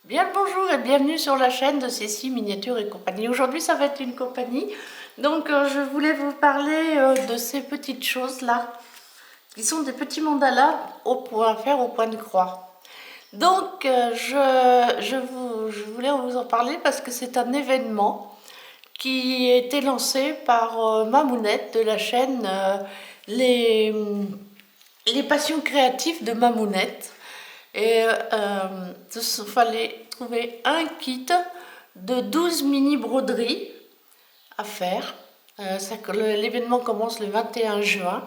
Bien bonjour et bienvenue sur la chaîne de Cécile Miniature et compagnie. Aujourd'hui ça va être une compagnie, donc je voulais vous parler de ces petites choses là, qui sont des petits mandalas à faire au point de croix. Donc je voulais vous en parler parce que c'est un événement qui a été lancé par Mamounette de la chaîne les, les Passions Créatives de Mamounette. Et il fallait trouver un kit de 12 mini broderies à faire. L'événement commence le 21 juin.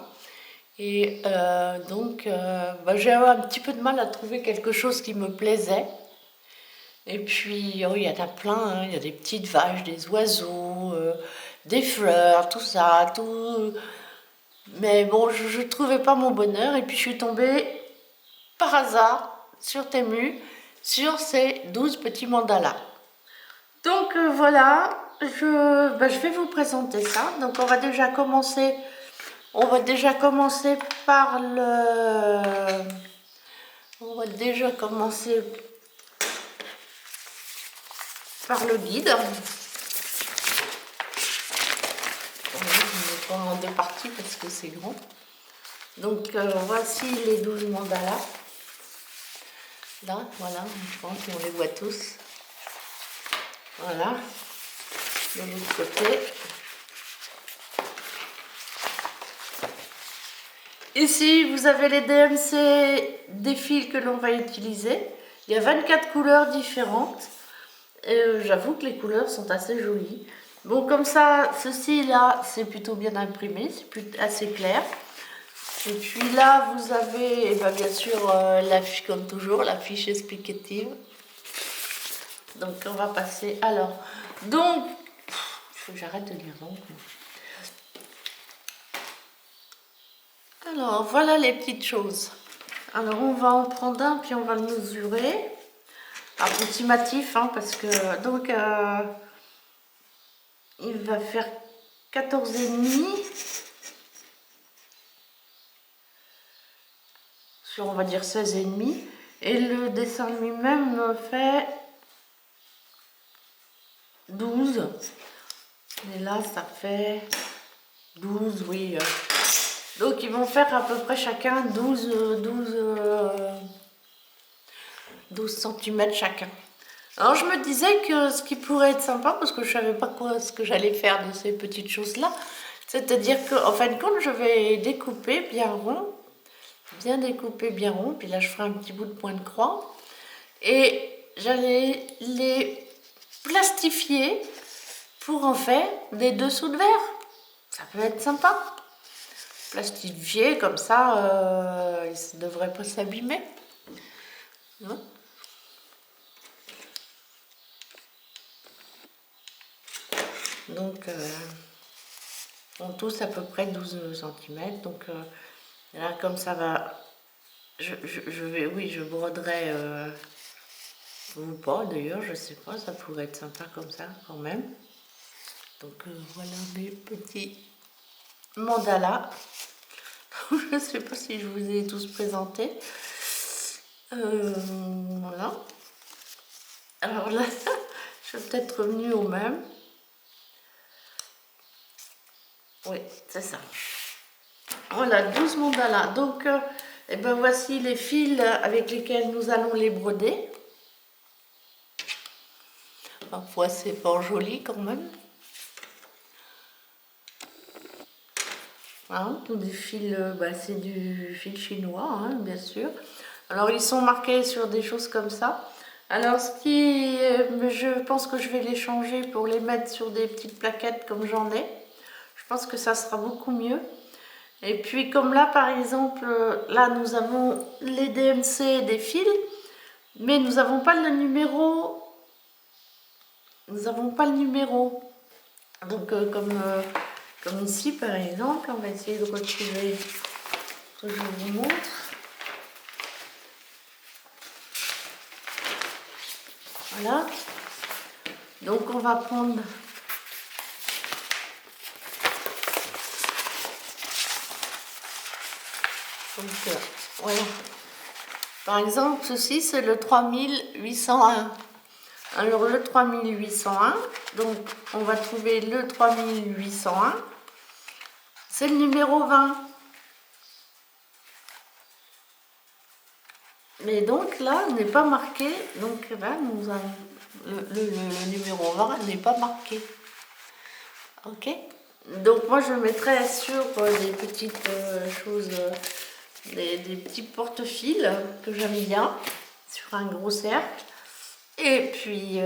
Et j'ai eu un petit peu de mal à trouver quelque chose qui me plaisait. Et puis, il y en a plein, hein. Il y a des petites vaches, des oiseaux, des fleurs, tout ça, tout. Mais bon, je ne trouvais pas mon bonheur. Et puis, je suis tombée par hasard sur Temu sur ces 12 petits mandalas. Donc voilà, je vais vous présenter ça. Donc on va déjà commencer par le guide. On va prendre en deux parties parce que c'est grand. Donc voici les 12 mandalas. Là, voilà, je pense qu'on les voit tous. Voilà, de l'autre côté. Ici, vous avez les DMC des fils que l'on va utiliser. Il y a 24 couleurs différentes. J'avoue que les couleurs sont assez jolies. Bon, comme ça, ceci là, c'est plutôt bien imprimé, c'est assez clair. Et puis là, vous avez, bien sûr, l'affiche comme toujours, la fiche explicative. Donc, on va passer. Alors, donc, il faut que j'arrête de lire donc. Alors, voilà les petites choses. Alors, on va en prendre un, puis on va le mesurer. Approximatif, hein, parce que, donc, il va faire 14,5 sur, on va dire, 16,5. Et le dessin lui-même fait 12. Et là, ça fait 12, oui. Donc, ils vont faire à peu près chacun 12 cm chacun. Alors, je me disais que ce qui pourrait être sympa, parce que je ne savais pas ce que j'allais faire de ces petites choses-là, c'est-à-dire qu'en fin de compte, je vais découper bien rond, puis là, je ferai un petit bout de point de croix, et j'allais les plastifier pour en faire des dessous de verre. Ça peut être sympa. Plastifié comme ça, il ne devrait pas s'abîmer. Non ? Donc, on tousse à peu près 12 cm. Donc, là, comme ça va, je broderai, ou pas d'ailleurs, je sais pas, ça pourrait être sympa comme ça quand même. Donc, voilà mes petits mandalas. Je ne sais pas si je vous ai tous présentés. Voilà. Alors là, je vais peut-être revenir au même. Oui, c'est ça. Voilà, 12 mandalas. Donc, voici les fils avec lesquels nous allons les broder. Parfois, c'est pas joli quand même. Hein, tous des fils, c'est du fil chinois, hein, bien sûr. Alors, ils sont marqués sur des choses comme ça. Alors, je pense que je vais les changer pour les mettre sur des petites plaquettes comme j'en ai. Je pense que ça sera beaucoup mieux. Et puis, comme là, par exemple, là, nous avons les DMC des fils, mais nous n'avons pas le numéro. Nous n'avons pas le numéro. Donc, comme ici, par exemple, on va essayer de retrouver ce que je vous montre. Voilà. Donc, on va prendre voilà. Par exemple, ceci, c'est le 3801. Alors le 3801, donc on va trouver le 3801, c'est le numéro 20. Mais donc là, n'est pas marqué, donc là, nous avons, le numéro 20 n'est pas marqué. Ok? Donc moi je mettrai sur des petites choses, des petits porte-fils que j'aime bien, sur un gros cercle. Et puis,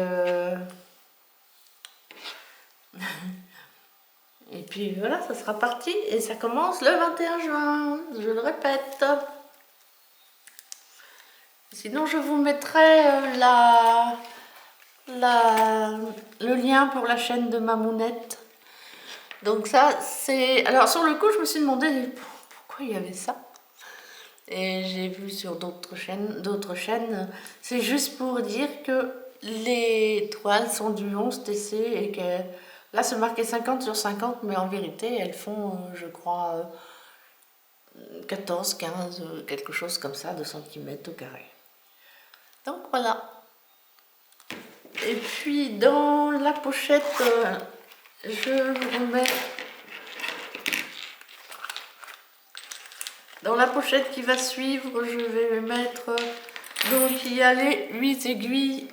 et puis voilà, ça sera parti. Et ça commence le 21 juin, je le répète. Sinon, je vous mettrai le lien pour la chaîne de Mamounette. Donc ça, c'est... Alors sur le coup, je me suis demandé pourquoi il y avait ça. Et j'ai vu sur d'autres chaînes, c'est juste pour dire que les toiles sont du 11 TC et que là c'est marqué 50 sur 50, mais en vérité elles font, je crois, 14, 15, quelque chose comme ça, de centimètres au carré. Donc voilà. Et puis dans la pochette, je vous remets... Dans la pochette qui va suivre, je vais mettre... Donc il y a les 8 aiguilles.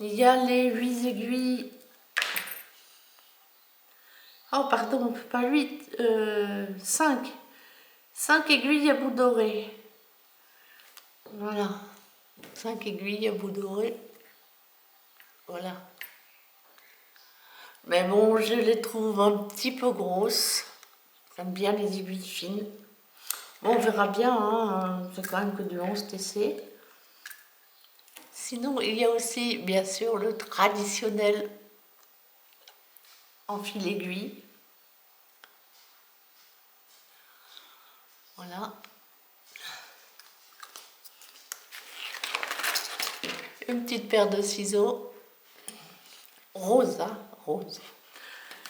Il y a les 8 aiguilles. Oh pardon, pas 8, 5. 5 aiguilles à bout doré. Voilà. 5 aiguilles à bout doré. Voilà. Mais bon, je les trouve un petit peu grosses. J'aime bien les aiguilles fines. Bon, on verra bien, hein, c'est quand même que du 11 TC. Sinon, il y a aussi, bien sûr, le traditionnel en fil aiguille. Voilà. Une petite paire de ciseaux. Rose, hein, rose.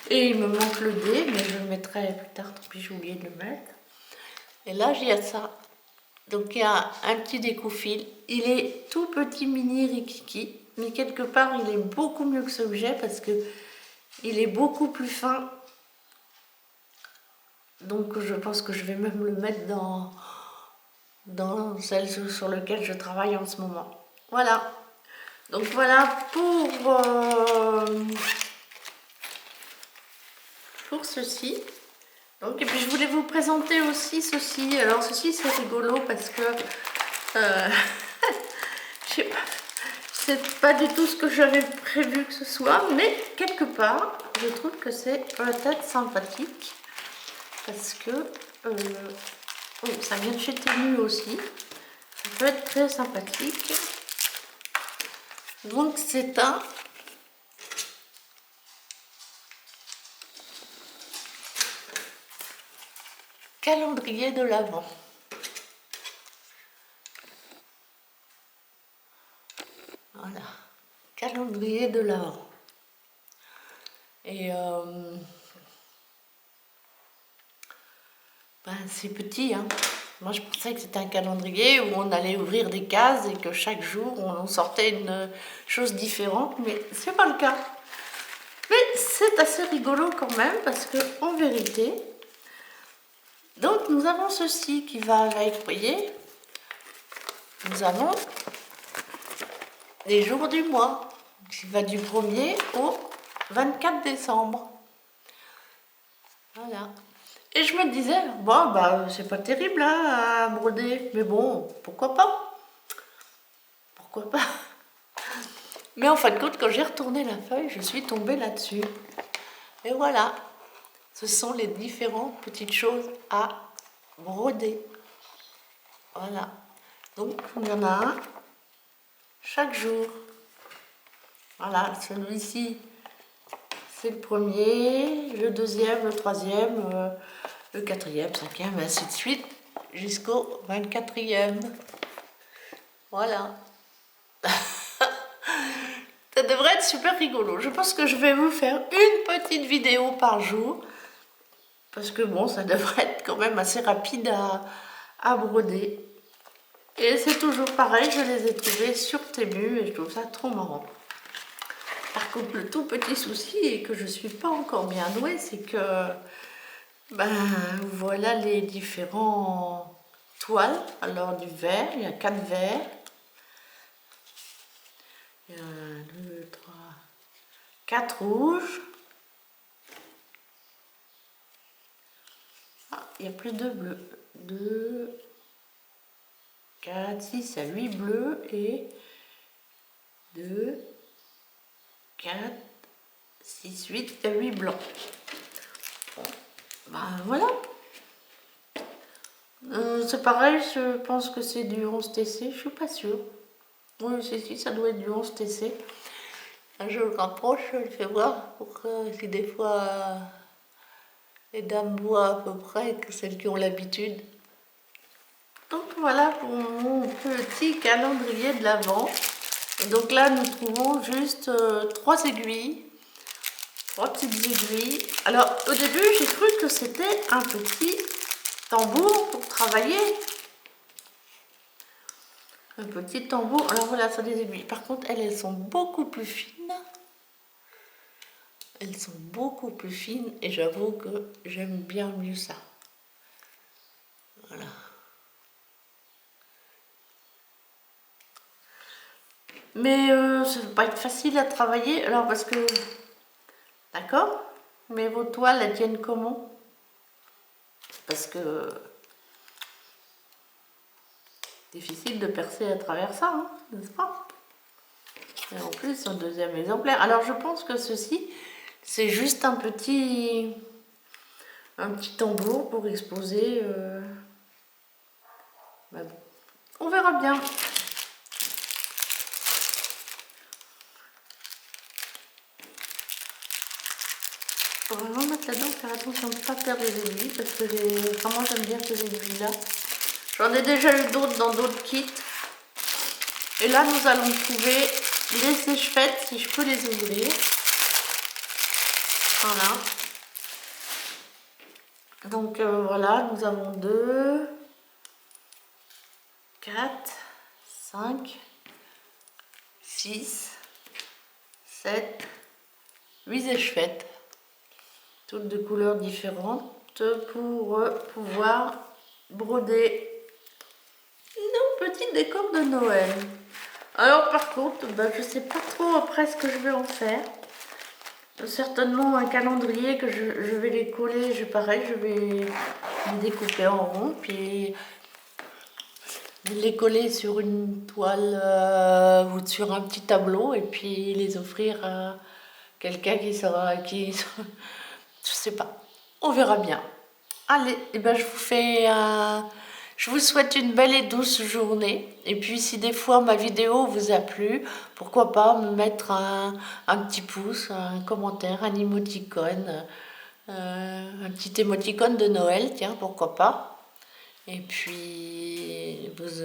Et il me manque le dé, mais je le mettrai plus tard, tant pis, j'ai oublié de le mettre. Et là, j'ai ça. Donc, il y a un petit découfil. Il est tout petit, mini, rikiki. Mais quelque part, il est beaucoup mieux que ce que j'ai parce que il est beaucoup plus fin. Donc, je pense que je vais même le mettre dans celle sur laquelle je travaille en ce moment. Voilà. Donc, voilà pour ceci. Donc, et puis je voulais vous présenter aussi ceci. Alors ceci c'est rigolo parce que je sais pas, c'est pas du tout ce que j'avais prévu que ce soit, mais quelque part je trouve que c'est peut-être sympathique parce que oh, ça vient de chez Temu aussi. Ça peut être très sympathique. Donc c'est un calendrier de l'Avent. Voilà, calendrier de l'Avent. Et ben, c'est petit, hein. Moi je pensais que c'était un calendrier où on allait ouvrir des cases et que chaque jour on sortait une chose différente, mais c'est pas le cas. Mais c'est assez rigolo quand même parce que en vérité, donc nous avons ceci qui va avec, vous voyez, nous avons les jours du mois qui va du 1er au 24 décembre. Voilà. Et je me disais, bon, bah, c'est pas terrible hein, à broder, mais bon, pourquoi pas? Pourquoi pas? Mais en fin de compte, quand j'ai retourné la feuille, je suis tombée là-dessus. Et voilà, ce sont les différentes petites choses à broder. Voilà. Donc, il y en a un chaque jour. Voilà, celui-ci, c'est le premier, le deuxième, le troisième, le quatrième, cinquième, et ainsi de suite, jusqu'au 24e. Voilà. Ça devrait être super rigolo. Je pense que je vais vous faire une petite vidéo par jour. Parce que bon, ça devrait être quand même assez rapide à broder. Et c'est toujours pareil, je les ai trouvés sur Temu et je trouve ça trop marrant. Par contre, le tout petit souci, et que je suis pas encore bien douée, c'est que ben voilà les différents toiles. Alors du vert, il y a 4 verts. Il y a 1, 2, 3, 4 rouges. Ah, il y a plus de bleus. 2, 4, 6, il y a 8 bleus et 2, 4, 6, 8 et 8 blancs. Bon, ben voilà. C'est pareil, je pense que c'est du 11 TC, je suis pas sûre. Oui, si, ça doit être du 11 TC. Je le rapproche, je le fais voir pour que si des fois les dames voient à peu près que celles qui ont l'habitude. Donc voilà pour mon petit calendrier de l'Avent. Donc là nous trouvons juste 3 aiguilles, 3 petites aiguilles. Alors au début j'ai cru que c'était un petit tambour pour travailler. Un petit tambour. Alors voilà, ça des aiguilles. Par contre elles sont beaucoup plus fines. Elles sont beaucoup plus fines et j'avoue que j'aime bien mieux ça. Voilà. Mais ça ne va pas être facile à travailler. Alors parce que... D'accord? Mais vos toiles, elles tiennent comment? Parce que... difficile de percer à travers ça, hein, n'est-ce pas? Et en plus, un deuxième exemplaire. Alors je pense que ceci, c'est juste un petit tambour pour exposer. Bah bon. On verra bien. Faut vraiment mettre là-dedans, faire attention de ne pas perdre les aiguilles, parce que vraiment j'aime bien ces aiguilles-là. J'en ai déjà eu d'autres dans d'autres kits. Et là, nous allons trouver les sèche-fêtes, si je peux les ouvrir. Voilà. Donc voilà, nous avons 2, 4, 5, 6, 7, 8 sèche-fêtes. Toutes de couleurs différentes pour pouvoir broder nos petits décors de Noël. Alors par contre, je sais pas trop après ce que je vais en faire. Certainement un calendrier que je vais les coller, pareil, je vais les découper en rond, puis les coller sur une toile ou sur un petit tableau, et puis les offrir à quelqu'un qui sera... je sais pas, on verra bien. Allez, et je vous souhaite une belle et douce journée. Et puis si des fois ma vidéo vous a plu, pourquoi pas me mettre un petit pouce, un commentaire, un émoticône, un petit émoticône de Noël, tiens, pourquoi pas. Et puis vous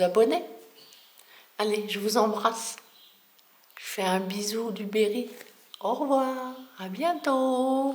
abonner. Allez, je vous embrasse. Je fais un bisou du Berry. Au revoir, à bientôt.